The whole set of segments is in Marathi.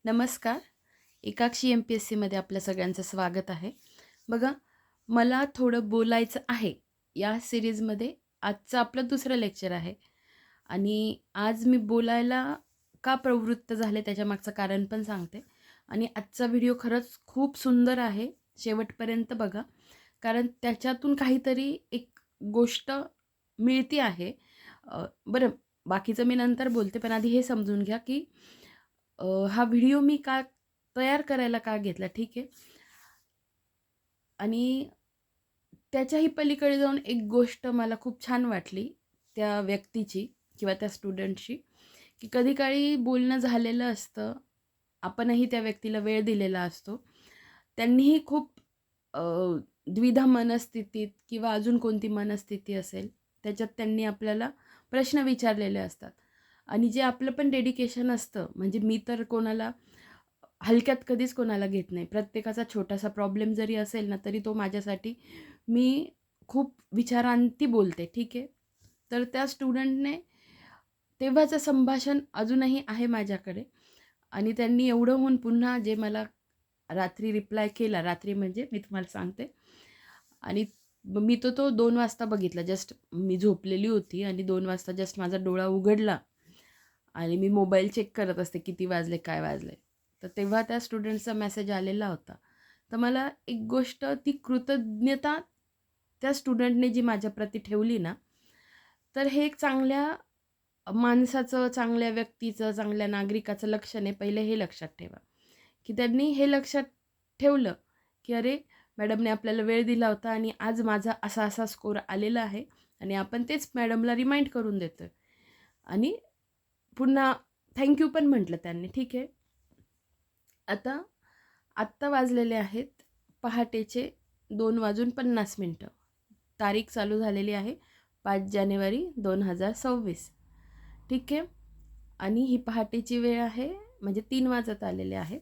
नमस्कार. एकाक्षी MPSCमध्ये आपल्या सगळ्यांचं स्वागत आहे. बघा, मला थोडं बोलायचं आहे. या सीरीजमध्ये आजचं आपलं दुसरं लेक्चर आहे आणि आज मी बोलायला का प्रवृत्त झाले त्याच्यामागचं कारण पण सांगते आणि आजचा व्हिडिओ खरंच खूप सुंदर आहे. शेवटपर्यंत बघा. कारण त्याच्यातून काहीतरी एक गोष्ट मिळती आहे. बरं, बाकीचं मी नंतर बोलते, पण आधी हे समजून घ्या, की हा व्हिडिओ मी का तयार करायला का घेतला, ठीक आहे. आणि त्याच्याही पलीकडे जाऊन एक गोष्ट मला खूप छान वाटली त्या व्यक्तीची किंवा त्या स्टुडंटची, की कधी काळी बोलणं झालेलं असतं. आपणही त्या व्यक्तीला वेळ दिलेला असतो. त्यांनीही खूप अ, द्विधा मनस्थितीत किंवा अजून कोणती मनस्थिती असेल, त्याच्यात त्यांनी आपल्याला प्रश्न विचारलेले असतात. आणि जे आपलं पण डेडिकेशन असतं, म्हणजे मी तर कोणाला हलक्यात कधीच कोणाला घेत नाही. प्रत्येकाचा छोटासा प्रॉब्लेम जरी असेल ना, तरी तो माझ्यासाठी मी खूप विचारांती बोलते, ठीक आहे. तर त्या स्टुडंटने तेव्हाचं संभाषण अजूनही आहे माझ्याकडे आणि त्यांनी एवढं होऊन पुन्हा जे मला रात्री रिप्लाय केला, रात्री म्हणजे मी तुम्हाला सांगते आणि मी तो 2 वाजता बघितला. जस्ट मी झोपलेली होती आणि 2 वाजता जस्ट माझा डोळा उघडला आणि मी मोबाईल चेक करत असते किती वाजले, काय वाजले. तर तेव्हा त्या स्टुडंटचा मेसेज आलेला होता. तर मला एक गोष्ट ती कृतज्ञता त्या स्टुडंटने जी माझ्याप्रती ठेवली ना, तर हे एक चांगल्या माणसाचं, चांगल्या व्यक्तीचं, चांगल्या नागरिकाचं लक्षण आहे. पहिले हे लक्षात ठेवा, की त्यांनी हे लक्षात ठेवलं, की अरे मॅडमने आपल्याला वेळ दिला होता आणि आज माझा असा-असा स्कोर आलेला आहे आणि आपण तेच मॅडमला रिमाइंड करून देतोय आणि पुन्हा थँक यू पण म्हटलं त्यांनी. ठीक आहे. आता आत्ता वाजलेले आहेत पहाटेचे 2:50 तारीख चालू झालेली आहे 5 जानेवारी 2026. ठीक आहे. आणि ही पहाटेची वेळ आहे, म्हणजे 3 वाजत आलेले आहेत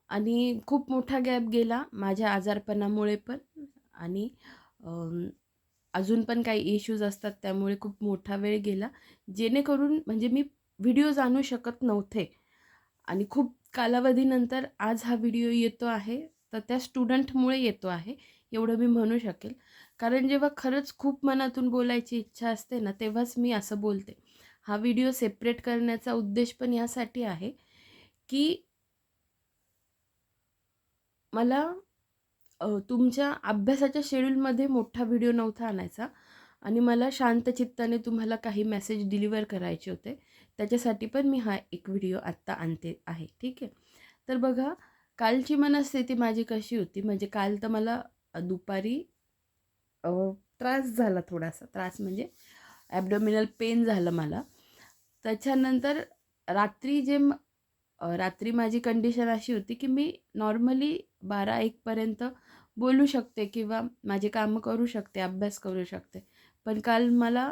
आणि खूप मोठा गॅप गेला माझ्या आजारपणामुळे पण आणि अजून पण काही इश्यूज असतात त्यामुळे खूप मोठा वेळ गेला. जेणेकरून म्हणजे मी व्हिडिओज आणू शकत नव्हते आणि खूप कालावधीनंतर आज हा व्हिडिओ येतो आहे, तर त्या स्टुडंटमुळे येतो आहे, एवढं मी म्हणू शकेल. कारण जेव्हा खरंच खूप मनातून बोलायची इच्छा असते ना, तेव्हाच मी असं बोलते. हा व्हिडिओ सेपरेट करण्याचा उद्देश पण यासाठी आहे, की मला तुमच्या अभ्यासाच्या शेड्यूलमध्ये मोठा व्हिडिओ नव्हता आणायचा आणि मला शांत चित्ताने तुम्हाला काही मेसेज डिलिव्हर करायचे होते. त्याच्यासाठी पण मी हा एक व्हिडिओ आत्ता आणते आहे. ठीक आहे. तर बघा, कालची मनस्थिती माझी कशी होती, म्हणजे काल तर मला दुपारी अ, त्रास झाला थोडासा. त्रास म्हणजे ॲब्डोमिनल पेन झालं मला. त्याच्यानंतर रात्री रात्री माझी कंडिशन अशी होती, की मी नॉर्मली 12-1 पर्यंत बोलू शकते किंवा माझी कामं करू शकते, अभ्यास करू शकते. पण काल मला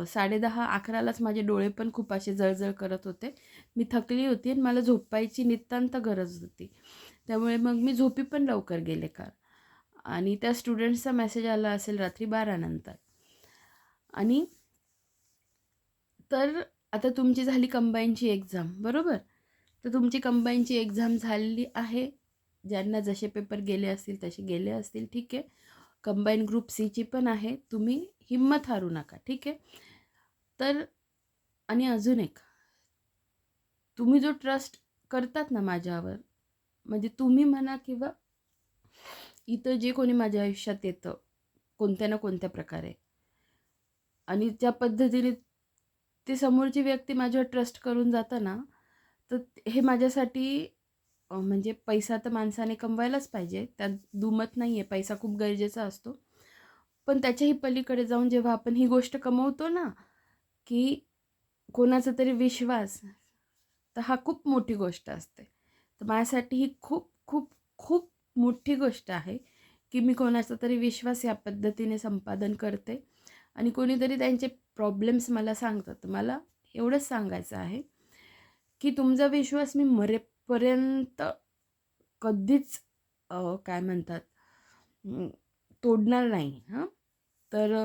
10:30-11लाच माझे डोळे पण खूप असे जळजळ करत होते. मी थकली होती आणि मला झोपायची नितांत गरज होती. त्यामुळे मग मी झोपी पण लवकर गेले काल. आणि त्या स्टुडंट्सचा मेसेज आला असेल रात्री 12 नंतर आणि तर आता तुमची झाली कंबाईनची एक्झाम, बरोबर? तर तुमची कंबाईनची एक्झाम झालेली आहे. ज्यांना जसे पेपर गेले असतील तसे गेले असतील, ठीक आहे. कंबाईन ग्रुप सीची पण आहे. तुम्ही हिम्मत हारू नका, ठीक आहे. तर आणि अजून एक, तुम्ही जो ट्रस्ट करतात ना माझ्यावर, म्हणजे तुम्ही म्हणा किंवा इतर जे कोणी माझ्या आयुष्यात येतं, कोणत्या ना कोणत्या प्रकारे आणि ज्या पद्धतीने ती समोरची व्यक्ती माझ्यावर ट्रस्ट करून जातं ना, तर हे माझ्यासाठी म्हणजे पैसा तर माणसाने कमवायलाच पाहिजे. त्यात दुमत नाही आहे. पैसा खूप गरजेचा असतो. पण त्याच्याही पलीकडे जाऊन जेव्हा आपण ही गोष्ट कमवतो ना, की कोणाचा तरी विश्वास, तर हा खूप मोठी गोष्ट असते. तर माझ्यासाठी ही खूप, खूप, खूप मोठी गोष्ट आहे, की मी कोणाचा तरी विश्वास या पद्धतीने संपादन करते आणि कोणीतरी त्यांचे प्रॉब्लेम्स मला सांगतात. तर मला एवढंच सांगायचं आहे, की तुमचा विश्वास मी मरेपर्यंत कधीच काय म्हणतात तोडणार नाही हां. तर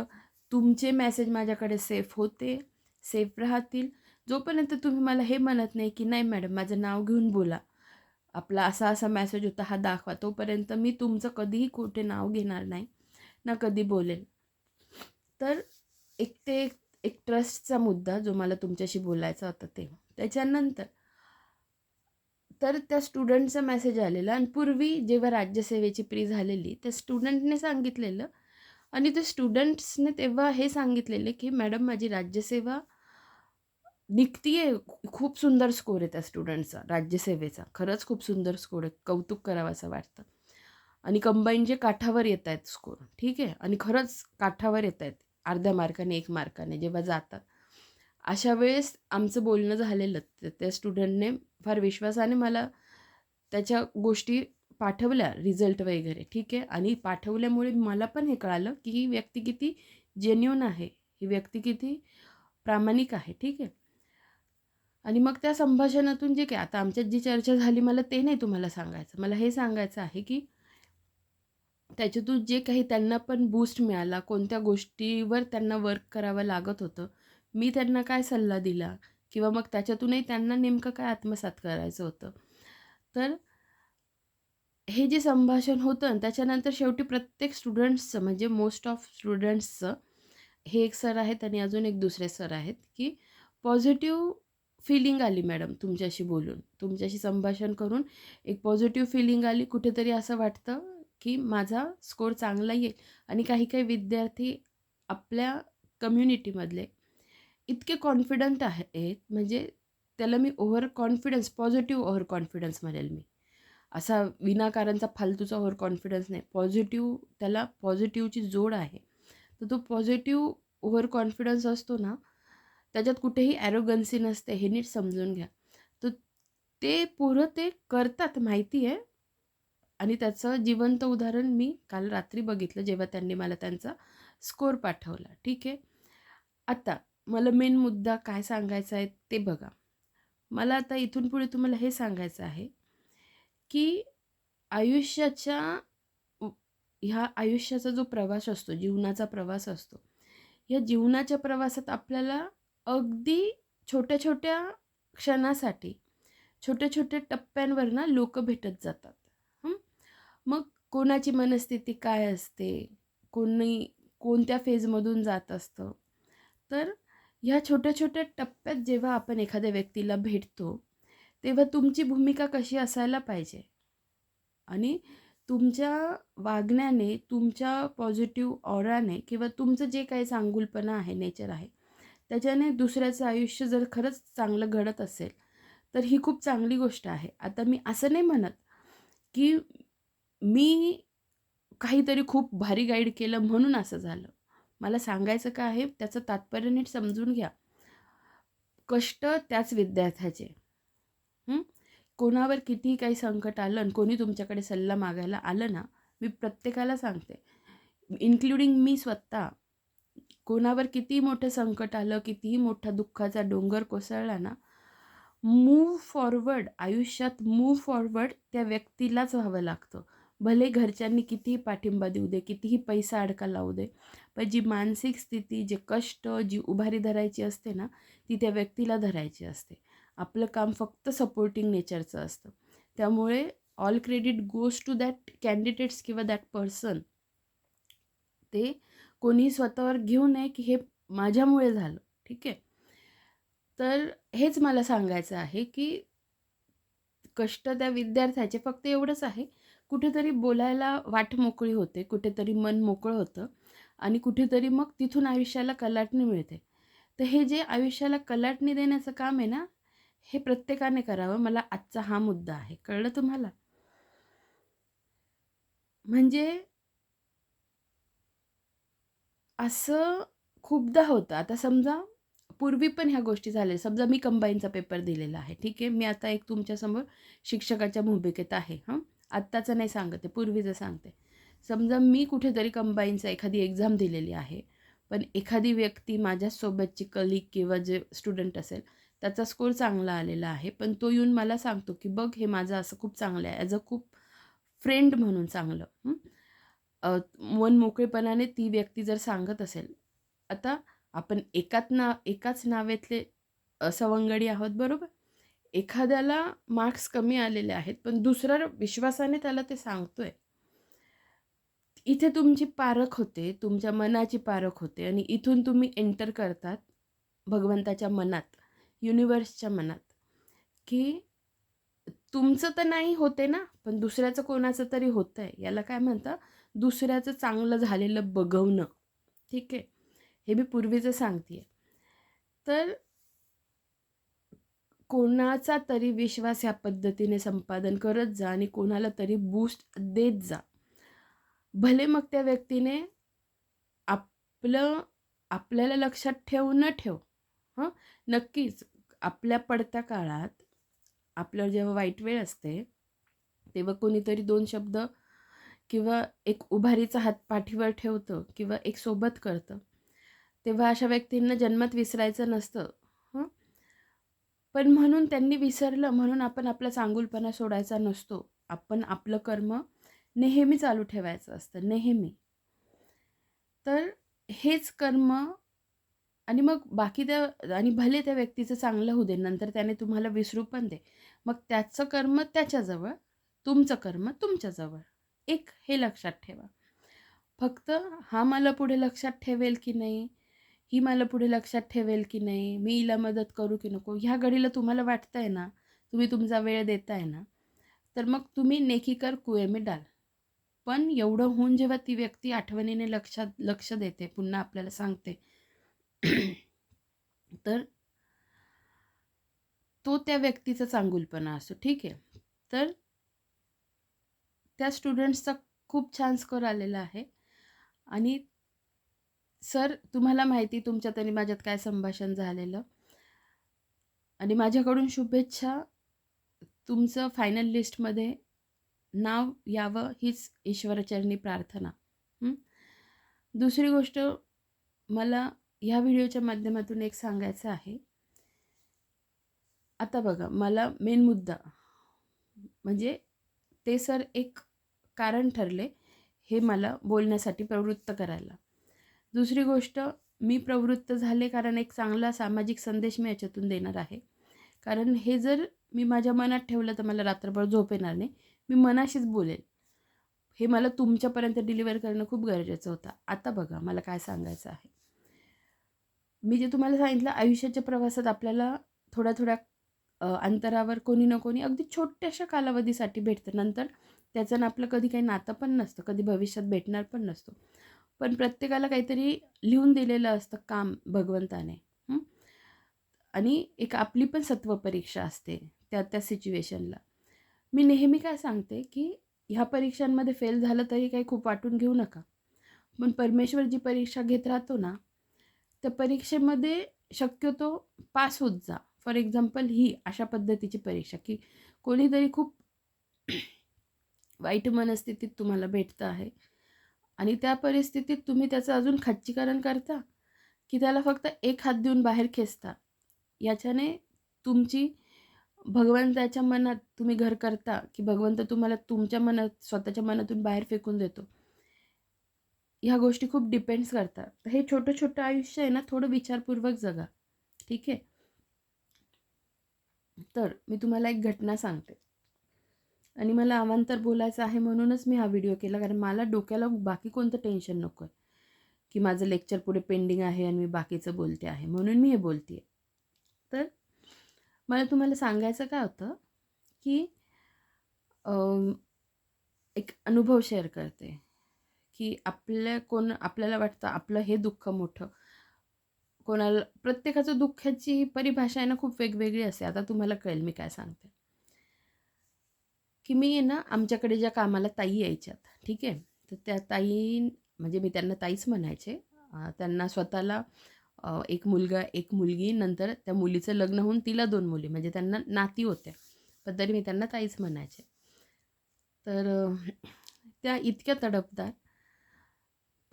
तुमचे मेसेज माझ्याकडे सेफ होते, सेफ राहतील. जोपर्यंत तुम्ही मला हे म्हणत नाही, की "नाही मॅडम माझं नाव घेऊन बोला." आपला असा मेसेज होता हा दाखवा, तोपर्यंत मी तुमचं कधीही कुठे नाव घेणार नाही ना कधी बोलेल. तर एक ट्रस्टचा मुद्दा जो मला तुमच्याशी बोलायचा होता ते. त्याच्यानंतर तर त्या स्टुडंटचा मेसेज आलेला आणि पूर्वी जेव्हा राज्यसेवेची प्री झालेली त्या स्टुडंटने सांगितलेलं आणि त्या स्टुडंट्सने तेव्हा हे सांगितलेले की मॅडम माझी राज्यसेवा निघतीये. खूप सुंदर स्कोर आहे त्या स्टुडंटचा राज्यसेवेचा. खरंच खूप सुंदर स्कोर आहे. कौतुक करावंसं वाटतं. आणि कंबाईनचे काठावर येत आहेत स्कोर. ठीक आहे. आणि खरंच काठावर येत आहेत. अर्ध्या मार्काने, 1 मार्काने जेव्हा जातात. अशा वेळेस आमचं बोलणं झालेलं. त्या स्टुडंटने फार विश्वासाने मला त्याच्या गोष्टी पाठवल्या, रिझल्ट वगैरे. ठीक आहे. आणि पाठवल्यामुळे मला पण हे कळालं, की ही व्यक्ती किती जेन्युइन आहे. ही व्यक्ती किती प्रामाणिक आहे. ठीक आहे. आणि मग त्या संभाषणातून जे काही आता आमच्यात जी चर्चा झाली मला ते नाही तुम्हाला सांगायचं. मला हे सांगायचं आहे, की त्याच्यातून जे काही त्यांना पण बूस्ट मिळाला, कोणत्या गोष्टीवर त्यांना वर्क करावं लागत होतं, मी त्यांना काय सल्ला दिला किंवा मग त्याच्यातूनही त्यांना नेमकं काय आत्मसात करायचं होतं. तर हे जे संभाषण होतं आणि त्याच्यानंतर शेवटी प्रत्येक स्टुडंट्सचं म्हणजे मोस्ट ऑफ स्टुडंट्सचं हे एक सर आहेत आणि अजून एक दुसरे सर आहेत, की पॉझिटिव्ह फीलिंग आली मॅडम तुमच्याशी बोलून. तुमच्याशी संभाषण करून एक पॉझिटिव्ह फीलिंग आली. कुठेतरी असं वाटतं, की माझा स्कोर चांगला येईल आणि काही-काही विद्यार्थी आपल्या कम्युनिटीमधले इतके कॉन्फिडंट आहेत म्हणजे त्याला मी over confidence, positive over confidence म्हणेल मी. असा विनाकारणचा फालतूचा ओव्हर कॉन्फिडन्स नाही. पॉझिटिव्ह त्याला पॉझिटिव्हची जोड आहे. तर तो पॉझिटिव्ह ओव्हर कॉन्फिडन्स असतो ना, त्याच्यात कुठेही ॲरोगन्सी नसते हे नीट समजून घ्या. तर ते पोरं ते करतात माहिती आहे आणि त्याचं जिवंत उदाहरण मी काल रात्री बघितलं जेव्हा त्यांनी मला त्यांचा स्कोर पाठवला. ठीक आहे. आता मला मेन मुद्दा काय सांगायचा आहे ते बघा. मला आता इथून पुढे तुम्हाला हे सांगायचं आहे, की आयुष्याच्या उ ह्या आयुष्याचा जो प्रवास असतो, जीवनाचा प्रवास असतो. या जीवनाच्या प्रवासात आपल्याला अगदी छोट्या-छोट्या क्षणासाठी, छोट्या-छोट्या टप्प्यांवर ना लोकं भेटत जातात. हं. मग कोणाची मनस्थिती काय असते, कोणी कोणत्या फेजमधून जात असतं. तर ह्या छोट्या-छोट्या टप्प्यात जेव्हा आपण एखाद्या व्यक्तीला भेटतो, तेव्हा तुमची भूमिका कशी असायला पाहिजे आणि तुमच्या वागण्याने, तुमच्या पॉझिटिव्ह ऑराने किंवा तुमचं जे काही चांगुलपणा आहे, नेचर आहे, त्याच्याने दुसऱ्याचं आयुष्य जर खरंच चांगलं घडत असेल, तर ही खूप चांगली गोष्ट आहे. आता मी असं नाही म्हणत, की मी काहीतरी खूप भारी गाईड केलं म्हणून असं झालं. मला सांगायचं काय आहे, त्याचं तात्पर्य नीट समजून घ्या. कष्ट त्याच विद्यार्थ्याचे. हं. कोणावर कितीही काही संकट आलं आणि कोणी तुमच्याकडे सल्ला मागायला आलं ना, मी प्रत्येकाला सांगते, इन्क्लुडिंग मी स्वतः, कोणावर कितीही मोठं संकट आलं, कितीही मोठा दुःखाचा डोंगर कोसळला ना, मूव्ह फॉरवर्ड आयुष्यात मूव्ह फॉरवर्ड त्या व्यक्तीलाच व्हावं लागतं. भले घरच्यांनी कितीही पाठिंबा देऊ दे, कितीही पैसा अडका लावू दे, पण जी मानसिक स्थिती, जे कष्ट, जी उभारी धरायची असते ना, ती त्या व्यक्तीला धरायची असते. आपलं काम फक्त सपोर्टिंग नेचरचं असतं. त्यामुळे all credit goes to that candidates किंवा दॅट पर्सन. ते कोणी स्वतःवर घेऊ नये, की हे माझ्यामुळे झालं. ठीक आहे. तर हेच मला सांगायचं आहे, की कष्ट त्या विद्यार्थ्याचे फक्त एवढंच आहे, कुठेतरी बोलायला वाट मोकळी होते, कुठेतरी मन मोकळं होतं आणि कुठेतरी मग तिथून आयुष्याला कलाटणी मिळते. तर हे जे आयुष्याला कलाटणी देण्याचं काम आहे ना, हे प्रत्येकाने करावं. मला आजचा हा मुद्दा आहे. कळलं तुम्हाला? म्हणजे असं खूपदा होतं. आता समजा पूर्वी पण ह्या गोष्टी झाल्या. समजा मी कंबाईनचा पेपर दिलेला आहे. ठीक आहे. मी आता एक तुमच्यासमोर शिक्षकाच्या भूमिकेत आहे हं. आत्ताचं नाही सांगत आहे, पूर्वीचं सांगते. समजा मी कुठेतरी कंबाईनचा एखादी एक्झाम दिलेली आहे. पण एखादी व्यक्ती माझ्यासोबतची कलीग किंवा जे स्टुडंट असेल, त्याचा स्कोर चांगला आलेला आहे. पण तो येऊन मला सांगतो, की "बघ हे माझं असं खूप चांगलं आहे." ॲज अ खूप फ्रेंड म्हणून चांगलं. मन मोकळेपणाने ती व्यक्ती जर सांगत असेल, आता आपण एकाच नावेतले सवंगडी आहोत बरोबर? एखाद्याला मार्क्स कमी आलेले आहेत, पण दुसरा विश्वासाने त्याला ते सांगतोय. इथे तुमची पारख होते, तुमच्या मनाची पारख होते आणि इथून तुम्ही एंटर करतात भगवंताच्या मनात, युनिव्हर्सच्या मनात, की तुमचं तर नाही होते ना, पण दुसऱ्याचं कोणाचं तरी होतंय. याला काय म्हणतात? दुसऱ्याचं चांगलं झालेलं बघवणं. ठीक आहे. हे मी पूर्वीचं सांगतेय. तर कोणाचा तरी विश्वास ह्या पद्धतीने संपादन करत जा आणि कोणाला तरी बूस्ट देत जा. भले मग त्या व्यक्तीने आपलं आपल्याला लक्षात ठेव न ठेव, हं, नक्कीच आपल्या पडत्या काळात आपल्यावर जेव्हा वाईट वेळ असते, तेव्हा कोणीतरी 2 शब्द किंवा एक उभारीचा हात पाठीवर ठेवतं किंवा एक सोबत करतं. तेव्हा अशा व्यक्तींना जन्मात विसरायचं नसतं. हं. पण म्हणून त्यांनी विसरलं म्हणून आपण आपला चांगुलपणा सोडायचा नसतो. आपण आपलं कर्म नेहमी चालू ठेवायचं असतं, नेहमी. तर हेच कर्म आणि मग बाकी त्या आणि भले त्या व्यक्तीचं चांगलं होऊ दे, नंतर त्याने तुम्हाला विसरू पण दे. मग त्याचं कर्म त्याच्याजवळ, तुमचं कर्म तुमच्याजवळ. एक हे लक्षात ठेवा. फक्त हा मला पुढे लक्षात ठेवेल की नाही, ही मला पुढे लक्षात ठेवेल की नाही, मी हिला मदत करू की नको, ह्या घडीला तुम्हाला वाटतंय ना, तुम्ही तुमचा वेळ देताय ना, तर मग तुम्ही नेकी कर कुएं में डाल. पण एवढं होऊन जेव्हा ती व्यक्ती आठवणीने लक्ष देते, पुन्हा आपल्याला सांगते, तर तो त्या व्यक्तीचा चांगुलपणा असतो. ठीक आहे. तर त्या स्टुडंट्सचा खूप छान स्कोर आलेला आहे आणि सर तुम्हाला माहिती तुमच्यात आणि माझ्यात काय संभाषण झालेलं आणि माझ्याकडून शुभेच्छा. तुमचं फायनल लिस्टमध्ये नाव यावं हीच ईश्वरचरणी प्रार्थना. दुसरी गोष्ट मला ह्या व्हिडिओच्या माध्यमातून एक सांगायचं आहे. आता बघा, मला मेन मुद्दा म्हणजे ते सर एक कारण ठरले हे मला बोलण्यासाठी प्रवृत्त करायला. दुसरी गोष्ट, मी प्रवृत्त झाले कारण एक चांगला सामाजिक संदेश मी याच्यातून देणार आहे. कारण हे जर मी माझ्या मनात ठेवलं तर मला रात्रभर झोप येणार नाही. मी मनाशीच बोलेल. हे मला तुमच्यापर्यंत डिलिव्हर करणं खूप गरजेचं होतं. आता बघा मला काय सांगायचं आहे. मी जे तुम्हाला सांगितलं, आयुष्याच्या प्रवासात आपल्याला थोड्या-थोड्या अंतरावर कोणी ना कोणी अगदी छोट्याशा कालावधीसाठी भेटतं. नंतर त्याचं ना आपलं कधी काही नातं पण नसतं, कधी भविष्यात भेटणार पण नसतो. पण प्रत्येकाला काहीतरी लिहून दिलेलं असतं काम भगवंताने. आणि एक आपली पण सत्व परीक्षा असते त्या त्या सिच्युएशनला. मी नेहमी काय सांगते, की ह्या परीक्षांमध्ये फेल झालं तरी काही खूप वाटून घेऊ नका. पण परमेश्वर जी परीक्षा घेत राहतो ना, त्या परीक्षेमध्ये शक्यतो पास होत जा. फॉर एक्झाम्पल ही अशा पद्धतीची परीक्षा, की कोणीतरी खूप वाईट मनस्थितीत तुम्हाला भेटतं आहे आणि त्या परिस्थितीत तुम्ही त्याचं अजून खच्चीकरण करता, की त्याला फक्त एक हात देऊन बाहेर खेचता. याच्याने तुमची भगवंताच्या मनात तुम्ही घर करता, की भगवंत तुम्हाला तुमच्या मनात स्वतःच्या मनातून बाहेर फेकून देतो. ह्या गोष्टी खूप डिपेंड्स करतात. तर हे छोटं-छोटं आयुष्य आहे ना, थोडं विचारपूर्वक जगा. ठीक आहे? तर मी तुम्हाला एक घटना सांगते आणि मला अवांतर बोलायचं आहे म्हणूनच मी हा व्हिडिओ केला. कारण मला डोक्याला बाकी कोणतं टेन्शन नको आहे, की माझं लेक्चर पुढे पेंडिंग आहे आणि मी बाकीचं बोलते आहे. म्हणून मी हे बोलते आहे. तर मला तुम्हाला सांगायचं काय होतं, की एक अनुभव शेअर करते, की आपल्याला वाटतं आपलं हे दुःख मोठं. कोणाला प्रत्येकाचं दुःखाची परिभाषा आहे ना खूप वेगवेगळी असते. आता तुम्हाला कळेल मी काय सांगते. की मी आहे ना आमच्याकडे ज्या कामाला ताई यायच्यात, ठीक आहे. तर त्या ताई म्हणजे मी त्यांना ताईच म्हणायचे. त्यांना स्वतःला एक मुलगा, एक मुलगी, नंतर त्या मुलीचं लग्न होऊन तिला 2 मुली म्हणजे त्यांना नाती होत्या. पण तरी मी त्यांना ताईच म्हणायचे. तर त्या इतक्या तडफदार,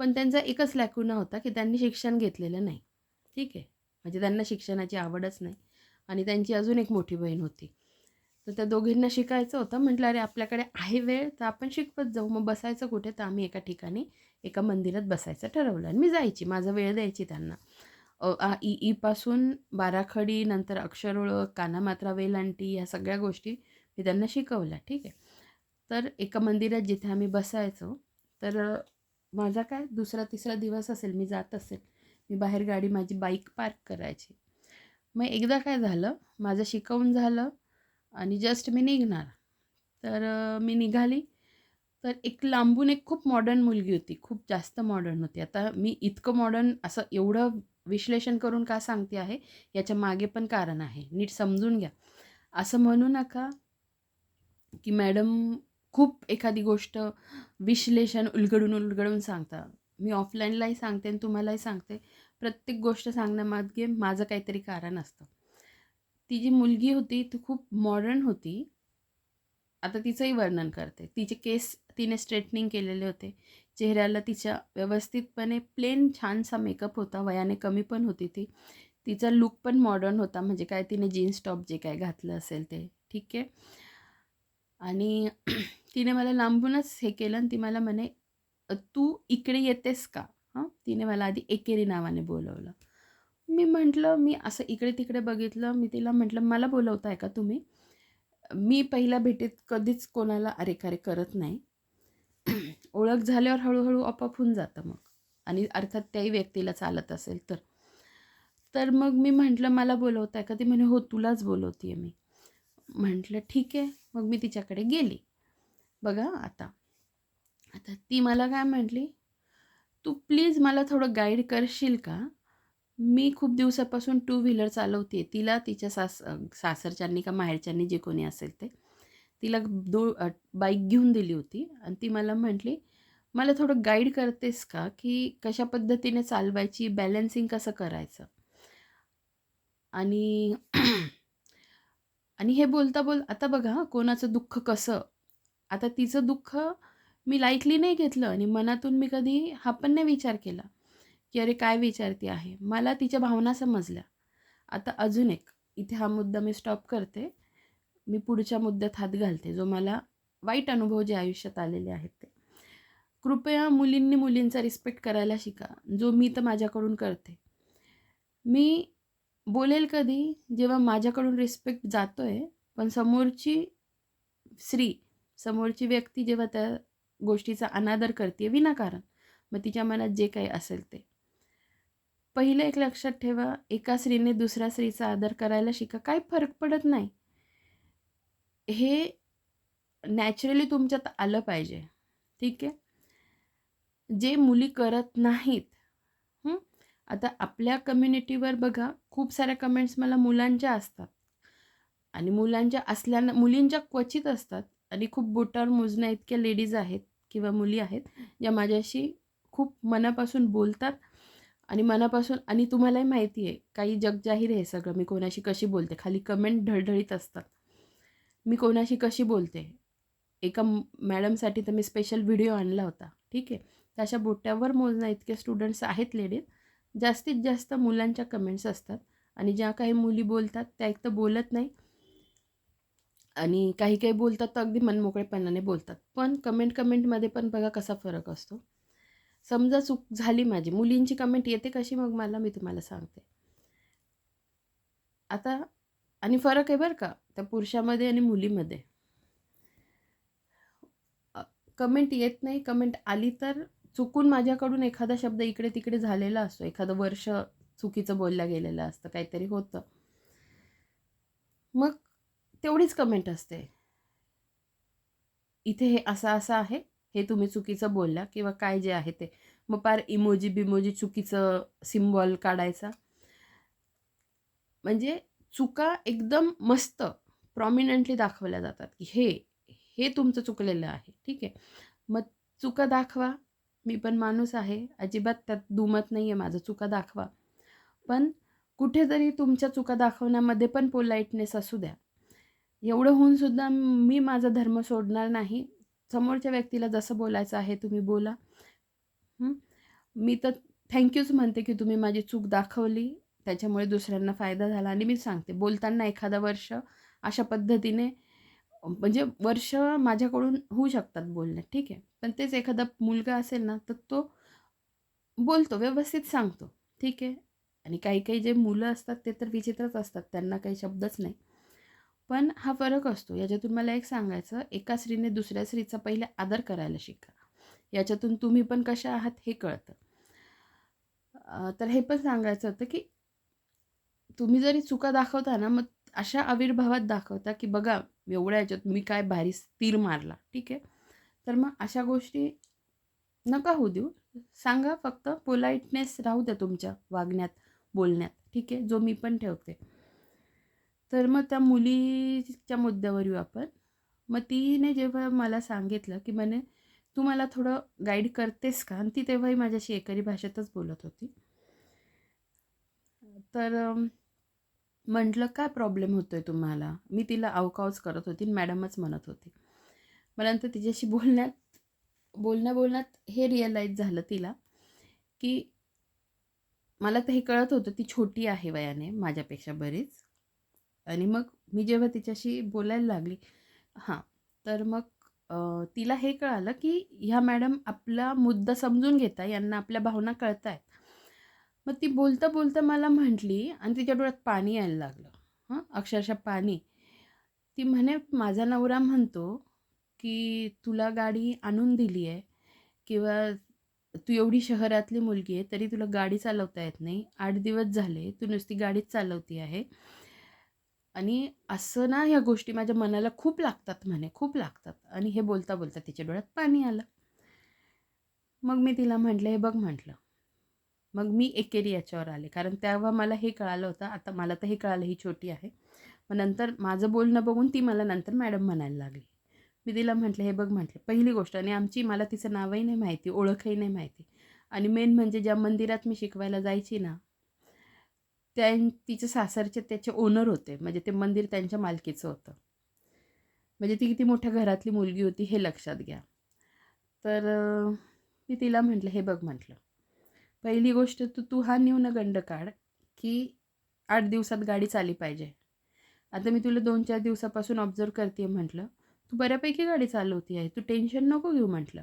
पण त्यांचा एकच लॅकुना होता, की त्यांनी शिक्षण घेतलेलं नाही. ठीक आहे. म्हणजे त्यांना शिक्षणाची आवडच नाही आणि त्यांची अजून एक मोठी बहीण होती. तर त्या दोघींना शिकायचं होतं. म्हटलं, "अरे, आपल्याकडे आहे वेळ, तर आपण शिकवत जाऊ." मग बसायचं कुठे? तर आम्ही एका ठिकाणी एका मंदिरात बसायचं ठरवलं आणि मी जायची. माझा वेळ द्यायची त्यांना. ई, ईपासून बाराखडी, नंतर अक्षर ओळख, कानामात्रा, वेलांटी ह्या सगळ्या गोष्टी मी त्यांना शिकवल्या. ठीक आहे. तर एका मंदिरात जिथे आम्ही बसायचो, तर माझा काय दुसरा-तिसरा दिवस असेल, मी जात असेल. मी बाहेर गाडी माझी बाईक पार्क करायची. मग एकदा काय झालं, माझं शिकवून झालं आणि जस्ट मी निघणार. तर मी निघाली, तर एक लांबून एक खूप मॉडर्न मुलगी होती. खूप जास्त मॉडर्न होती. आता मी इतकं मॉडर्न असं एवढं विश्लेषण करून का सांगते आहे, याच्या मागे पण कारण आहे. नीट समजून घ्या. असं म्हणू नका, की मॅडम खूप एखादी गोष्ट विश्लेषण उलगडून सांगता. मी ऑफलाईनलाही सांगते आणि तुम्हालाही सांगते. प्रत्येक गोष्ट सांगण्यामागे माझं काहीतरी कारण असतं. ती जी मुलगी होती ती खूप मॉडर्न होती. आता तिचंही वर्णन करते. तिचे केस तिने स्ट्रेटनिंग केलेले होते. चेहऱ्याला तिच्या व्यवस्थितपणे प्लेन छानसा मेकअप होता. वयाने कमी पण होती ती. तिचा लूक पण मॉडर्न होता. म्हणजे काय तिने जीन्स टॉप जे काय घातलं असेल ते. ठीक आहे. आणि तिने मला लांबूनच हे केलं आणि ती मला म्हणे, तू इकडे येतेस का?" हां. तिने मला आधी एकेरी नावाने बोलवलं. मी म्हटलं, मी असं इकडे-तिकडे बघितलं. मी तिला म्हटलं, "मला बोलवताय का तुम्ही?" मी पहिल्या भेटीत कधीच कोणाला अरे-खरे करत नाही. ओळख झाल्यावर हळू-हळू आपोआप होऊन जातं मग आणि अर्थात त्याही व्यक्तीला चालत असेल तर. तर मग मी म्हटलं, "मला बोलवताय का?" ती म्हणे, "हो, तुलाच बोलवतीये मी." म्हटलं, "ठीक आहे." मग मी तिच्याकडे गेली. बघा आता, आता ती मला काय म्हटली, "तू प्लीज मला थोडं गाईड करशील का? मी खूप दिवसापासून टू व्हीलर चालवते." तिला तिच्या सासरच्यांनी का माहेरच्यांनी जे कोणी असेल ते, तिला बाईक घेऊन दिली होती आणि ती मला म्हटली, "मला थोडं गाईड करतेस का, की कशा पद्धतीने चालवायची, बॅलन्सिंग कसं करायचं?" आणि आणि हे आता बघा हां, कोणाचं दुःख कसं, आता तिचं दुःख मी लाईटली नाही घेतलं आणि मनातून मी कधी हा पण नाही विचार केला, की अरे काय विचारते आहे. मला तिच्या भावना समजल्या. आता अजून एक, इथे हा मुद्दा मी स्टॉप करते. मी पुढच्या मुद्द्यात हात घालते, जो मला वाईट अनुभव जे आयुष्यात आलेले आहेत ते. कृपया मुलींनी मुलींचा रिस्पेक्ट करायला शिका, जो मी तर माझ्याकडून करते. मी बोलेल कधी, जेव्हा माझ्याकडून रिस्पेक्ट जातोय, पण समोरची स्त्री, समोरची व्यक्ती जेव्हा त्या गोष्टीचा अनादर करते विनाकारण, मग तिच्या मनात जे काही असेल ते. पहिलं एक लक्षात ठेवा, एका स्त्रीने दुसऱ्या स्त्रीचा आदर करायला शिका. काही फरक पडत नाही. हे नॅचरली तुमच्यात आलं पाहिजे. ठीक आहे. जे मुली करत नाहीत. हं. आता आपल्या कम्युनिटीवर बघा, खूप साऱ्या कमेंट्स मला मुलांच्या असतात आणि मुलांच्या असल्यानं मुलींच्या क्वचित असतात आणि खूप बोटावर मोजण्या इतक्या लेडीज आहेत किंवा मुली आहेत, ज्या माझ्याशी खूप मनापासून बोलतात आणि मनापासून, आणि तुम्हालाही माहिती आहे, काही जगजाहीर आहे सगळं, मी कोणाशी कशी बोलते. खाली कमेंट ढळढळीत असतात. मी कोणाशी कशी बोलते. एका मॅडमसाठी तर मी स्पेशल व्हिडिओ आणला होता. ठीक आहे. तर अशा बोटावर मोजण्या इतके स्टुडंट्स आहेत लेडीज. जास्तीत जास्त मुलांच्या कमेंट्स असतात आणि ज्या काही मुली बोलतात त्या एक तर बोलत नाही आणि काही-काही बोलतात तर अगदी मनमोकळेपणाने बोलतात. पण कमेंटमध्ये पण बघा कसा फरक असतो. समजा चूक झाली माझी, मुलींची कमेंट येते कशी मग मला, मी तुम्हाला सांगते. आता आणि फरक आहे बरं का त्या पुरुषामध्ये आणि मुलीमध्ये. कमेंट येत नाही, कमेंट आली तर चुकून माझ्याकडून एखादा शब्द इकडे-तिकडे झालेला असतो. एखादं वर्ष चुकीचं बोललं गेलेलं असतं, काहीतरी होतं. मग तेवढीच कमेंट असते. इथे हे असं-असं आहे, हे तुम्ही चुकीचं बोलला किंवा काय जे आहे ते. मग पार इमोजी-बिमोजी चुकीचं सिम्बॉल काढायचा. म्हणजे चुका एकदम मस्त प्रॉमिनंटली दाखवल्या जातात, की हे तुमचं चुकलेलं आहे. ठीक आहे. मग चुका दाखवा. मी पण माणूस आहे. अजिबात त्यात दुमत नाही आहे माझं. चुका दाखवा. पण कुठेतरी तुमच्या चुका दाखवण्यामध्ये पण पोलाइटनेस असू द्या. एवढं होऊन सुद्धा मी माझा धर्म सोडणार नाही. समोरच्या व्यक्तीला जसं बोलायचं आहे तुम्ही बोला. हं. मी तर थँक म्हणते, की तुम्ही माझी चूक दाखवली. त्याच्यामुळे दुसऱ्यांना फायदा झाला आणि मी सांगते बोलताना एखादा वर्ष अशा पद्धतीने, म्हणजे वर्ष माझ्याकडून होऊ शकतात बोलण्यात, ठीक आहे. पण तेच एखादा मुलगा असेल ना, तर तो बोलतो, व्यवस्थित सांगतो, ठीक आहे. आणि काही काही जे मुलं असतात ते तर विचित्रच असतात, त्यांना काही शब्दच नाही. पण हा फरक असतो. याच्यातून मला एक सांगायचं, एका स्त्रीने दुसऱ्या स्त्रीचा पहिले आदर करायला शिका. याच्यातून तुम्ही पण कशा आहात हे कळतं. तर हे पण सांगायचं होतं, की तुम्ही जरी चुका दाखवता ना, मग अशा आविर्भावात दाखवता, की बघा एवढ्या ह्याच्यात मी काय भारी तीर मारला. ठीक आहे. तर मग अशा गोष्टी नका होऊ देऊ. सांगा, फक्त पोलाइटनेस राहू द्या तुमच्या वागण्यात, बोलण्यात. ठीक आहे. जो मी पण ठेवते. तर मग त्या मुलीच्या मुद्द्यावर येऊ आपण. मग तिने जेव्हा मला सांगितलं, की म्हणे, "तू मला थोडं गाईड करतेस का?" आणि ती तेव्हाही माझ्याशी एकेरी भाषेतच बोलत होती. तर म्हटलं, "काय प्रॉब्लेम होतोय तुम्हाला?" मी तिला अवकावच करत होती आणि मॅडमच म्हणत होती. मग नंतर तिच्याशी बोलण्यात हे रिअलाईज झालं तिला, की मला तर हे कळत होतं ती छोटी आहे वयाने माझ्यापेक्षा बरीच. आणि मग मी जेव्हा तिच्याशी बोलायला लागली हां, तर मग तिला हे कळालं, की ह्या मॅडम आपला मुद्दा समजून घेताय, यांना आपल्या भावना कळतायत. मग ती बोलता-बोलता मला म्हटली आणि तिच्या डोळ्यात पाणी यायला लागलं. अक्षरशः पाणी. ती म्हणे, "माझा नवरा म्हणतो, की तुला गाडी आणून दिली आहे किंवा तू एवढी शहरातली मुलगी आहे, तरी तुला गाडी चालवता येत नाही. 8 दिवस झाले तू नुसती गाडीच चालवती आहे आणि असं ना ह्या गोष्टी माझ्या मनाला खूप लागतात म्हणे, खूप लागतात." आणि हे बोलता-बोलता तिच्या डोळ्यात पाणी आलं. मग मी तिला म्हटलं, "हे बघ," म्हटलं, मग मी एकेरी याच्यावर आले. कारण तेव्हा मला हे कळालं होतं, आता मला तर हे कळालं ही छोटी आहे. मग नंतर माझं बोलणं बघून ती मला नंतर मॅडम म्हणायला लागली. मी तिला म्हटलं, "हे बघ," म्हटलं, "पहिली गोष्ट आणि आमची मला तिचं नावही नाही माहिती, ओळखही नाही माहिती आणि मेन म्हणजे ज्या मंदिरात मी शिकवायला जायची ना, तिचे सासरचे त्याचे ओनर होते. म्हणजे ते मंदिर त्यांच्या मालकीचं होतं. म्हणजे ती किती मोठ्या घरातली मुलगी होती हे लक्षात घ्या. तर मी तिला म्हटलं, "हे बघ," म्हटलं, "पहिली गोष्ट तू तू हा न्यूनगंड काढ, की 8 दिवसात गाडी चालली पाहिजे. आता मी तुला 2-4 दिवसापासून ऑब्झर्व्ह करते म्हटलं. तू बऱ्यापैकी गाडी चालवती आहे. तू टेन्शन नको घेऊ म्हटलं.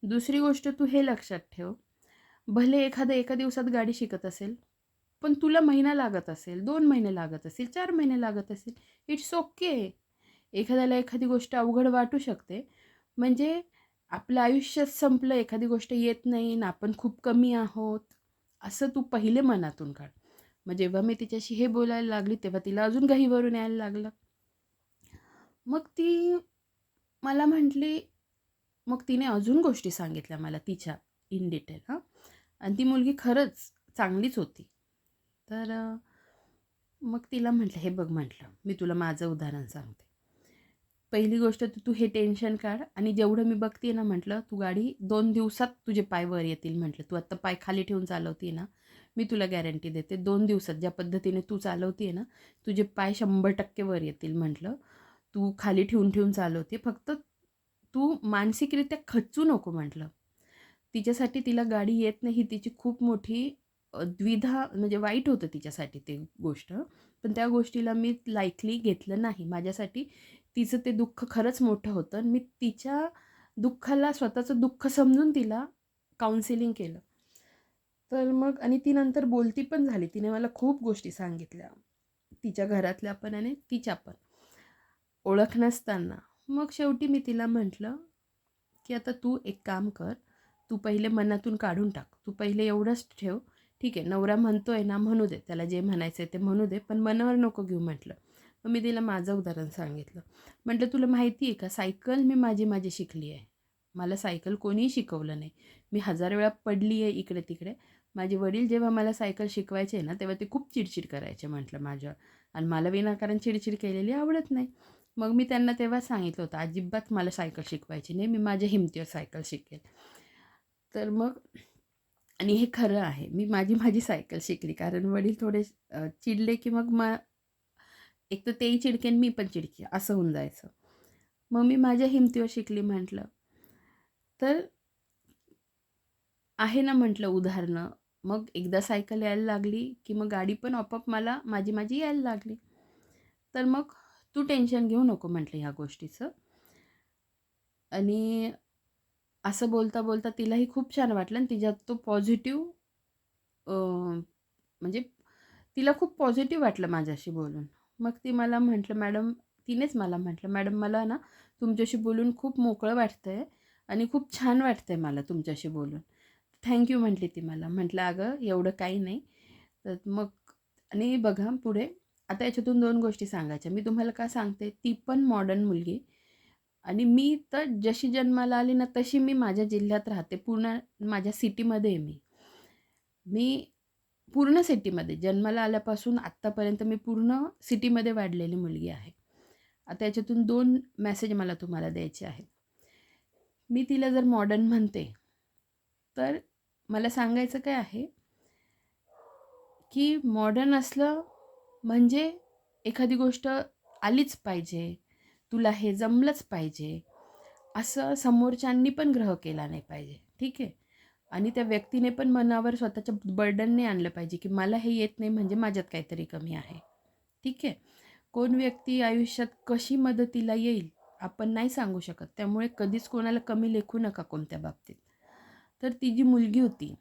दुसरी गोष्ट तू हे लक्षात ठेव, भले एखादं एका दिवसात गाडी शिकत असेल, पण तुला महिना लागत असेल, 2 महिने लागत असतील, 4 महिने लागत असतील, इट्स ओके. एखाद्याला एखादी गोष्ट अवघड वाटू शकते. म्हणजे आपलं आयुष्यच संपलं, एखादी गोष्ट येत नाही आणि आपण खूप कमी आहोत, असं तू पहिले मनातून काढ. मग जेव्हा मी तिच्याशी हे बोलायला लागली, तेव्हा तिला अजून घहीभरून यायला लागलं. मग ती मला म्हटली मग तिने अजून गोष्टी सांगितल्या मला तिच्या इन डिटेल आणि ती मुलगी खरंच चांगलीच होती. तर मग तिला म्हटलं, "हे बघ," म्हटलं, "मी तुला माझं उदाहरण सांगते. पहिली गोष्ट तर तू हे टेन्शन काढ आणि जेवढं मी बघते ना," म्हटलं, "तू गाडी 2 दिवसात तुझे पाय वर येतील," म्हटलं. "तू आत्ता पाय खाली ठेवून चालवते ना, मी तुला गॅरंटी देते 2 दिवसात ज्या पद्धतीने तू चालवते ना, तुझे पाय 100% वर येतील," म्हटलं. "तू खाली ठेवून चालवते. फक्त तू मानसिकरित्या खचू नको," म्हटलं. तिच्यासाठी तिला गाडी येत नाही ही तिची खूप मोठी द्विधा म्हणजे वाईट होतं तिच्यासाठी ते गोष्ट. पण त्या गोष्टीला मी लाईटली घेतलं नाही. माझ्यासाठी तिचं ते दुःख खरंच मोठं होतं आणि मी तिच्या दुःखाला स्वतःचं दुःख समजून तिला काउन्सिलिंग केलं. तर मग आणि ती नंतर बोलती पण झाली. तिने मला खूप गोष्टी सांगितल्या. तिच्या घरातल्या पण आणि तिच्या पण. ओळख नसताना. मग शेवटी मी तिला म्हटलं, की "आता तू एक काम कर. तू पहिले मनातून काढून टाक. तू पहिले एवढंच ठेव, ठीक आहे नवरा म्हणतोय ना, म्हणू दे. त्याला जे म्हणायचंय ते म्हणू दे. पण मनावर नको घेऊ," म्हटलं. मग मी तिला माझं उदाहरण सांगितलं. म्हटलं, "तुला माहिती आहे का सायकल मी माझी शिकली आहे. मला सायकल कोणीही शिकवलं नाही. मी 1000 वेळा पडली आहे इकडे-तिकडे. माझे वडील जेव्हा मला सायकल शिकवायचे ना, तेव्हा ते खूप चिडचिड करायचे," म्हटलं माझ्यावर आणि मला विनाकारण चिडचिड केलेली आवडत नाही. मग मी त्यांना तेव्हा सांगितलं होतं, "अजिबात मला सायकल शिकवायची नाही. मी माझ्या हिमतीवर सायकल शिकेल." तर मग आणि हे खरं आहे. मी माझी सायकल शिकली. कारण वडील थोडे चिडले की मग एक तर तेही चिडके आणि मी पण चिडकी असं होऊन जायचं. मग मी माझ्या हिमतीवर शिकली म्हटलं. तर आहे ना म्हटलं उदाहरणं. मग एकदा सायकल यायला लागली, की मग गाडी पण आपोआप मला माझी यायला लागली. तर मग तू टेन्शन घेऊ नको म्हटलं ह्या गोष्टीचं. आणि असं बोलता-बोलता तिलाही खूप छान वाटलं आणि तिच्यात तो पॉझिटिव्ह म्हणजे तिला खूप पॉझिटिव्ह वाटलं माझ्याशी बोलून. मग ती मला म्हटलं, "मॅडम" तिनेच मला म्हटलं, "मॅडम मला ना तुमच्याशी बोलून खूप मोकळं वाटतंय आणि खूप छान वाटतंय मला तुमच्याशी बोलून." थँक म्हटली ती मला. म्हटलं, "अगं एवढं काही नाही." तर मग आणि बघा पुढे आता याच्यातून 2 गोष्टी सांगायच्या. मी तुम्हाला का सांगते, ती पण मॉडर्न मुलगी आणि मी तर जशी जन्माला आली ना, तशी मी माझ्या जिल्ह्यात राहते. पूर्ण माझ्या सिटीमध्ये आहे मी. मी पूर्ण सिटीमध्ये जन्माला आल्यापासून आत्तापर्यंत मी पूर्ण सिटीमध्ये वाढलेली मुलगी आहे. आता याच्यातून 2 मेसेज मला तुम्हाला द्यायचे आहेत. मी तिला जर मॉडर्न म्हणते, तर मला सांगायचं काय आहे, की मॉडर्न असलं म्हणजे एखादी गोष्ट आलीच पाहिजे, तुला हे जमलंच पाहिजे, असं समोरच्यांनी पण ग्रह केला नाही पाहिजे. ठीक आहे? आणि त्या व्यक्तीने पण मनावर स्वतःच्या बर्डन नाही आणलं पाहिजे, की मला हे येत नाही म्हणजे माझ्यात काहीतरी कमी आहे. ठीक आहे? कोण व्यक्ती आयुष्यात कशी मदतीला येईल आपण नाही सांगू शकत. त्यामुळे कधीच कोणाला कमी लेखू नका कोणत्या बाबतीत. तर ती जी मुलगी होती,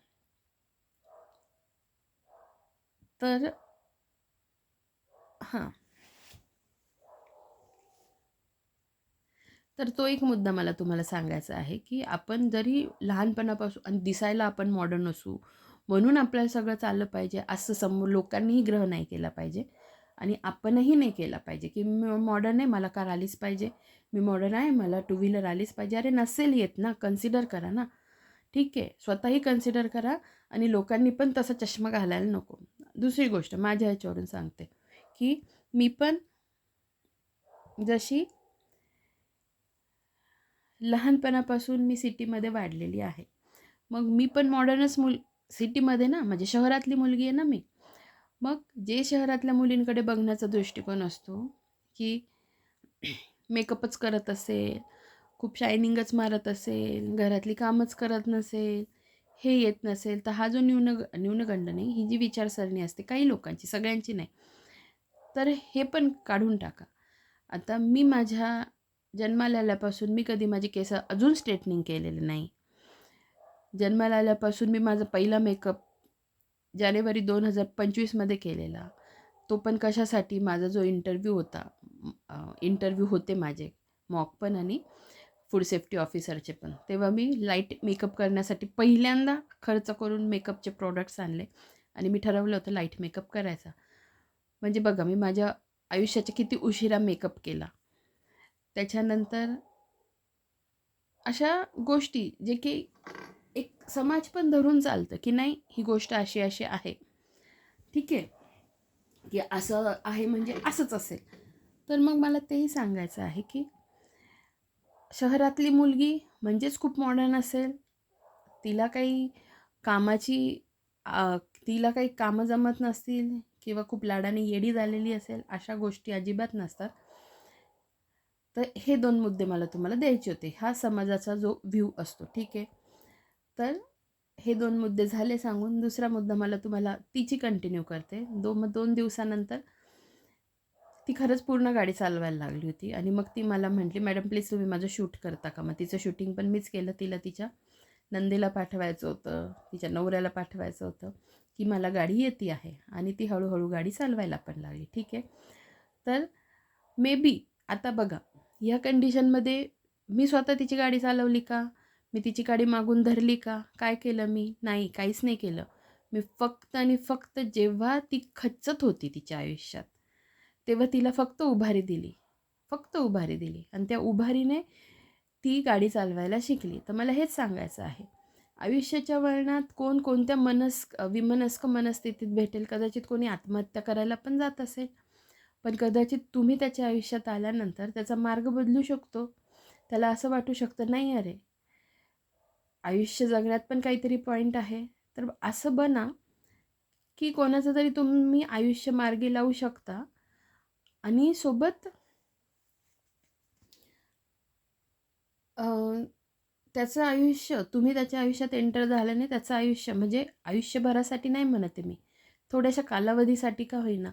तर हां. तर तो एक मुद्दा मला तुम्हाला सांगायचा आहे, की आपण जरी लहानपणापासून आणि दिसायला आपण मॉडर्न असू, म्हणून आपल्याला सगळं चाललं पाहिजे, असं समोर लोकांनीही ग्रह नाही केला पाहिजे आणि आपणही नाही केला पाहिजे, की मी मॉडर्न आहे, मला कार आलीच पाहिजे. मी मॉडर्न आहे, मला टू व्हीलर आलीच पाहिजे. अरे नसेल येत ना, कन्सिडर करा ना. ठीक आहे, स्वतःही कन्सिडर करा आणि लोकांनी पण तसा चष्मा घालायला नको. दुसरी गोष्ट माझ्या ह्याच्यावरून सांगते, की मी पण जशी लहानपणापासून मी सिटीमध्ये वाढलेली आहे. मग मी पण मॉडर्नच सिटीमध्ये ना, म्हणजे शहरातली मुलगी आहे ना मी. मग जे शहरातल्या मुलींकडे बघण्याचा दृष्टिकोन असतो, की मेकअपच करत असेल, खूप शायनिंगच मारत असेल, घरातली कामच करत नसेल, हे येत नसेल, तर हा जो न्यूनगंड नाही, ही जी विचारसरणी असते काही लोकांची, सगळ्यांची नाही. तर हे पण काढून टाका. आता मी माझ्या जन्माला आल्यापासून मी कधी माझे केस अजून स्ट्रेटनिंग केलेले नाही. जन्माला आल्यापासून मी माझा पहिला मेकअप जानेवारी 2025मध्ये केलेला. तो पण कशासाठी माझा जो इंटरव्ह्यू होता, इंटरव्ह्यू होते माझे मॉक पण आणि फूड सेफ्टी ऑफिसरचे पण. तेव्हा मी लाईट मेकअप करण्यासाठी पहिल्यांदा खर्च करून मेकअपचे प्रॉडक्ट्स आणले आणि मी ठरवलं होतं लाईट मेकअप करायचा. म्हणजे बघा मी माझ्या आयुष्याच्या किती उशिरा मेकअप केला. त्याच्यानंतर अशा गोष्टी जे की एक समाज पण धरून चालतं, की नाही ही गोष्ट अशी-अशी आहे. ठीक आहे, की असं आहे म्हणजे असंच असेल. तर मग मला तेही सांगायचं आहे, की शहरातली मुलगी म्हणजेच खूप मॉडर्न असेल. तिला काही कामाची अ, तिला काही कामं जमत नसतील किंवा खूप लाडाने येडी झालेली असेल, अशा गोष्टी अजिबात नसतात. तर हे 2 मुद्दे मला तुम्हाला द्यायचे होते. हा समाजाचा जो व्ह्यू असतो, ठीक आहे. तर हे 2 मुद्दे झाले सांगून. दुसरा मुद्दा मला तुम्हाला तिची कंटिन्यू करते. 2 दिवसानंतर ती खरंच पूर्ण गाडी चालवायला लागली होती आणि मग ती मला म्हटली, "मॅडम प्लीज तुम्ही माझं शूट करता का?" मग तिचं शूटिंग पण मीच केलं. तिला तिच्या नंदेला पाठवायचं होतं, तिच्या नवऱ्याला पाठवायचं होतं, की मला गाडी येते आहे आणि ती हळू गाडी चालवायला पण लागली. ठीक आहे. तर मे बी आता बघा, ह्या कंडिशनमध्ये मी स्वतः तिची गाडी चालवली का? मी तिची गाडी मागून धरली का? काय केलं मी? नाही, काहीच नाही केलं. मी फक्त आणि फक्त जेव्हा ती खच्चत होती तिच्या आयुष्यात, तेव्हा तिला फक्त उभारी दिली. फक्त उभारी दिली आणि त्या उभारीने ती गाडी चालवायला शिकली. तर मला हेच सांगायचं आहे. आयुष्याच्या वळणात कोण कोणत्या विमनस्क मनस्थितीत भेटेल. कदाचित कोणी आत्महत्या करायला पण जात असेल. पण कदाचित तुम्ही त्याच्या आयुष्यात आल्यानंतर त्याचा मार्ग बदलू शकतो. त्याला असं वाटू शकतं, नाही अरे, आयुष्य जगण्यात पण काहीतरी पॉइंट आहे. तर असं बना, की कोणाचं तरी तुम्ही आयुष्य मार्गी लावू शकता आणि सोबत अ, त्याचं आयुष्य तुम्ही त्याच्या आयुष्यात एंटर झाल्याने त्याचं आयुष्य म्हणजे आयुष्यभरासाठी नाही म्हणत आहे मी. थोड्याशा कालावधीसाठी का होईना,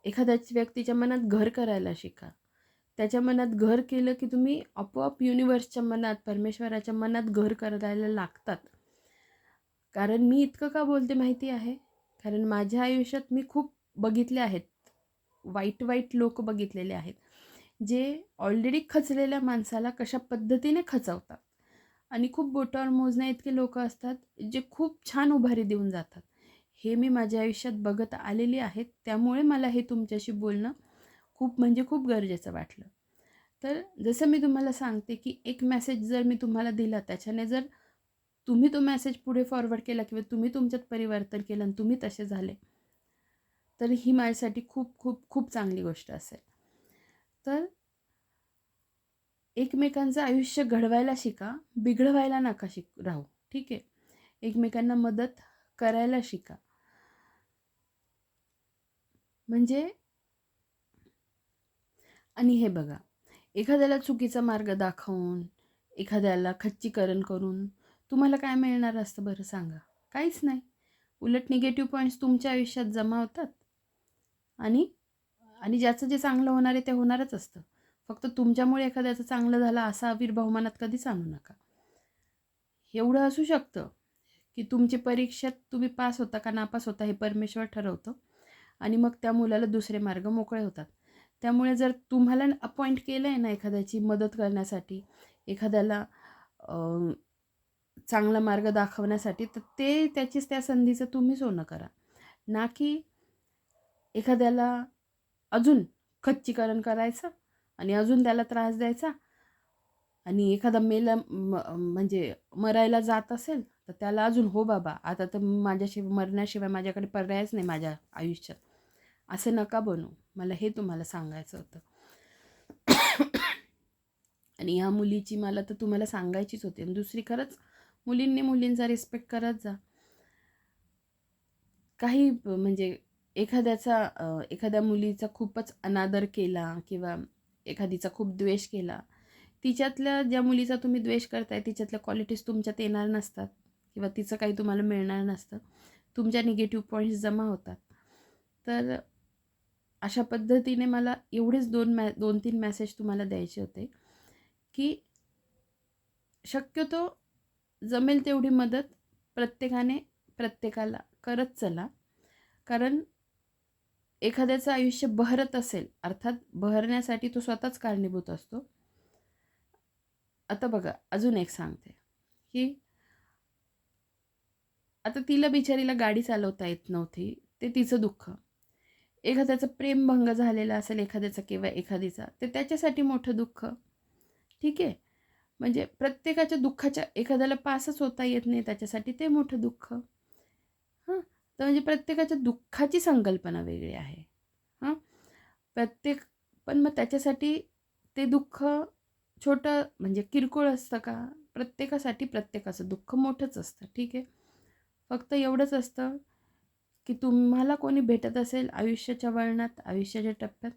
एखाद्याच व्यक्तीच्या मनात घर करायला शिका. त्याच्या मनात घर केलं की तुम्ही आपोआप युनिव्हर्सच्या मनात, परमेश्वराच्या मनात घर करायला लागतात. कारण मी इतकं का बोलते माहिती आहे? कारण माझ्या आयुष्यात मी खूप बघितले आहेत. वाईट लोक बघितलेले आहेत. जे ऑलरेडी खचलेल्या माणसाला कशा पद्धतीने खचवतात आणि खूप बोटावर मोजण्याइतके लोकं असतात, जे खूप छान उभारी देऊन जातात. हे मी माझ्या आयुष्यात बघत आलेली आहेत. त्यामुळे मला हे तुमच्याशी बोलणं खूप म्हणजे खूप गरजेचं वाटलं. तर जसं मी तुम्हाला सांगते, की एक मेसेज जर मी तुम्हाला दिला, त्याच्याने जर तुम्ही तो मेसेज पुढे फॉरवर्ड केला किंवा तुम्ही तुमच्यात परिवर्तन केलं आणि तुम्ही तसे झाले, तर ही माझ्यासाठी खूप खूप खूप चांगली गोष्ट असेल. तर एकमेकांचं आयुष्य घडवायला शिका, बिघडवायला नका राहू. ठीक आहे. एकमेकांना मदत करायला शिका. म्हणजे आणि हे बघा, एखाद्याला चुकीचा मार्ग दाखवून, एखाद्याला खच्चीकरण करून तुम्हाला काय मिळणार असतं बरं सांगा? काहीच नाही. उलट निगेटिव्ह पॉइंट्स तुमच्या आयुष्यात जमा होतात आणि आणि ज्याचं जे चांगलं होणार आहे ते होणारच असतं. फक्त तुमच्यामुळे एखाद्याचं चांगलं झालं असा आविर्भाव मनात कधीच आणू नका. एवढं असू शकतं, की तुमची परीक्षेत तुम्ही पास होता का नापास होता हे परमेश्वर ठरवतं आणि मग त्या मुलाला दुसरे मार्ग मोकळे होतात. त्यामुळे जर तुम्हाला अपॉइंट केलं आहे ना एखाद्याची मदत करण्यासाठी, एखाद्याला अ, चांगला मार्ग दाखवण्यासाठी, तर ते त्याचीच त्या संधीचं तुम्ही सोनं करा. ना की एखाद्याला अजून खच्चीकरण करायचं आणि अजून त्याला त्रास द्यायचा आणि एखादा म्हणजे मरायला जात असेल, तर त्याला अजून "हो बाबा, आता तर मरण्याशिवाय माझ्याकडे पर्यायच नाही माझ्या आयुष्यात." असं नका बनू. मला हे तुम्हाला सांगायचं होतं. आणि ह्या मुलीची मला तर तुम्हाला सांगायचीच होती. आणि दुसरी खरंच मुलींनी मुलींचा रिस्पेक्ट करत जा. काही म्हणजे एखाद्या मुलीचा खूपच अनादर केला किंवा एखादीचा खूप द्वेष केला, तिच्यातल्या ज्या मुलीचा तुम्ही द्वेष करताय तिच्यातल्या क्वालिटीज तुमच्यात येणार नसतात किंवा तिचं काही तुम्हाला मिळणार नसतं. तुमच्या निगेटिव्ह पॉईंट्स जमा होतात. तर अशा पद्धतीने मला एवढेच 2-3 मेसेज तुम्हाला द्यायचे होते, की शक्यतो जमेल तेवढी मदत प्रत्येकाने प्रत्येकाला करत चला. कारण एखाद्याचं आयुष्य बहरत असेल, अर्थात बहरण्यासाठी तो स्वतःच कारणीभूत असतो. आता बघा, अजून एक सांगते, की आता तिला बिचारीला गाडी चालवता येत नव्हती, ते तिचं दुःख. एखाद्याचं प्रेमभंग झालेला असेल एखाद्याचा किंवा एखादीचा, ते त्याच्यासाठी मोठं दुःख. ठीक आहे. म्हणजे प्रत्येकाच्या दुःखाच्या एखाद्याला पासच होता येत नाही त्याच्यासाठी ते मोठं दुःख. हां. तर म्हणजे प्रत्येकाच्या दुःखाची संकल्पना वेगळी आहे. हां. प्रत्येक पण मग त्याच्यासाठी ते दुःख छोटं म्हणजे किरकोळ असतं का? प्रत्येकासाठी प्रत्येकाचं दुःख मोठंच असतं. ठीक आहे. फक्त एवढंच असतं, की तुम्हाला कोणी भेटत असेल आयुष्याच्या वळणात, आयुष्याच्या टप्प्यात,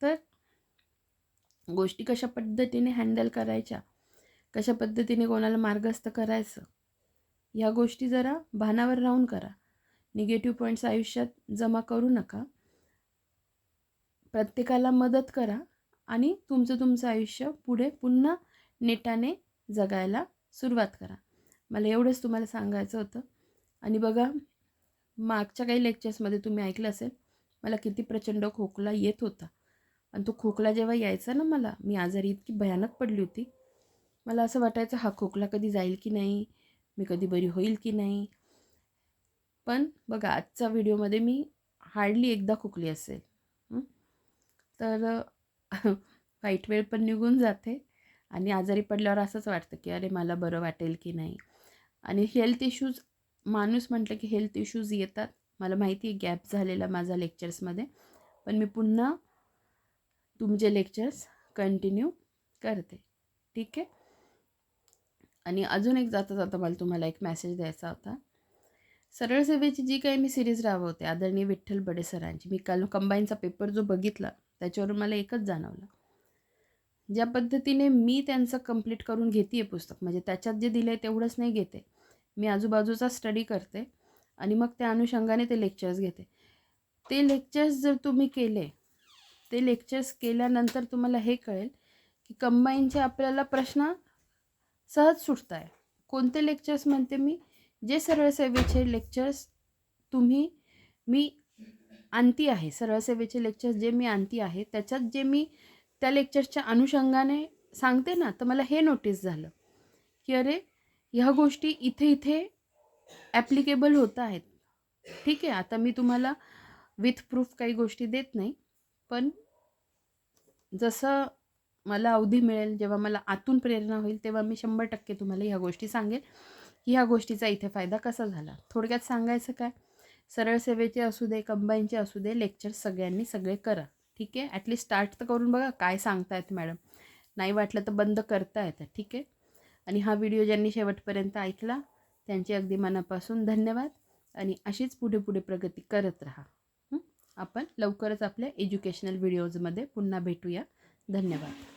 तर गोष्टी कशा पद्धतीने हँडल करायच्या, कशा पद्धतीने कोणाला मार्गस्थ करायचं, ह्या गोष्टी जरा भानावर राहून करा. निगेटिव्ह पॉईंट्स आयुष्यात जमा करू नका. प्रत्येकाला मदत करा आणि तुमचं आयुष्य पुढे पुन्हा नेटाने जगायला सुरुवात करा. मला एवढंच तुम्हाला सांगायचं होतं. आणि बघा, मागच्या काही लेक्चर्समध्ये तुम्ही ऐकलं असेल, मला किती प्रचंड खोकला येत होता. आणि तो खोकला जेव्हा यायचा ना मला, मी आजारी इतकी भयानक पडली होती. मला असं वाटायचं हा खोकला कधी जाईल की नाही? मी कधी बरी होईल की नाही? पण बघा आजच्या व्हिडिओमध्ये मी हार्डली एकदा खोकली असेल. तर वाईट वेळ पण निघून जाते आणि आजारी पडल्यावर असंच वाटतं की अरे मला बरं वाटेल की नाही. आणि हेल्थ इश्यूज, माणूस म्हटलं की हेल्थ इश्यूज येतात. मला माहिती आहे गॅप झालेला माझा लेक्चर्समध्ये, पण मी पुन्हा तुमचे लेक्चर्स कंटिन्यू करते. ठीक आहे. आणि अजून एक जाता जाता मला तुम्हाला एक मेसेज द्यायचा होता. सरळ सेवेची जी काही मी सिरीज राबवते आदरणीय विठ्ठल बडे सरांची, मी काल कंबाईनचा पेपर जो बघितला त्याच्यावरून मला एकच जाणवलं. ज्या पद्धतीने मी त्यांचं कंप्लीट करून घेते आहे पुस्तक, म्हणजे त्याच्यात जे दिलं आहे तेवढंच नाही घेते, मी आजूबाजूचा स्टडी करते आणि मग त्या अनुषंगाने ते लेक्चर्स घेते. ते लेक्चर्स जर तुम्ही केले, ते लेक्चर्स केल्यानंतर तुम्हाला हे कळेल की कंबाईनचे आपल्याला प्रश्न सहज सुटत आहे. कोणते लेक्चर्स म्हणते मी? जे सरळ सेवेचे लेक्चर्स मी आणती आहे सरळ सेवेचे लेक्चर्स जे मी आणती आहे त्याच्यात जे मी त्या लेक्चर्सच्या अनुषंगाने सांगते ना, तर मला हे नोटीस झालं की अरे ह्या गोष्टी इथे इथे ॲप्लिकेबल होत आहेत. ठीक आहे, आता मी तुम्हाला विथ प्रूफ काही गोष्टी देत नाही, पण जसं मला अवधी मिळेल, जेव्हा मला आतून प्रेरणा होईल, तेव्हा मी 100% तुम्हाला ह्या गोष्टी सांगेल की ह्या गोष्टीचा इथे फायदा कसा झाला. थोडक्यात सांगायचं काय, सरळ सेवेचे असू दे, कंबाईनचे असू दे, लेक्चर्स सगळ्यांनी सगळे करा. ठीक आहे, ॲटलीस्ट स्टार्ट तर करून बघा काय सांगतायत मॅडम. नाही वाटलं तर बंद करता येतं. ठीक आहे. आणि हा व्हिडिओ ज्यांनी शेवटपर्यंत ऐकला त्यांचे अगदी मनापासून धन्यवाद. आणि अशीच पुढे पुढे प्रगती करत राहा. आपण लवकरच आपल्या एज्युकेशनल व्हिडिओजमध्ये पुन्हा भेटूया. धन्यवाद.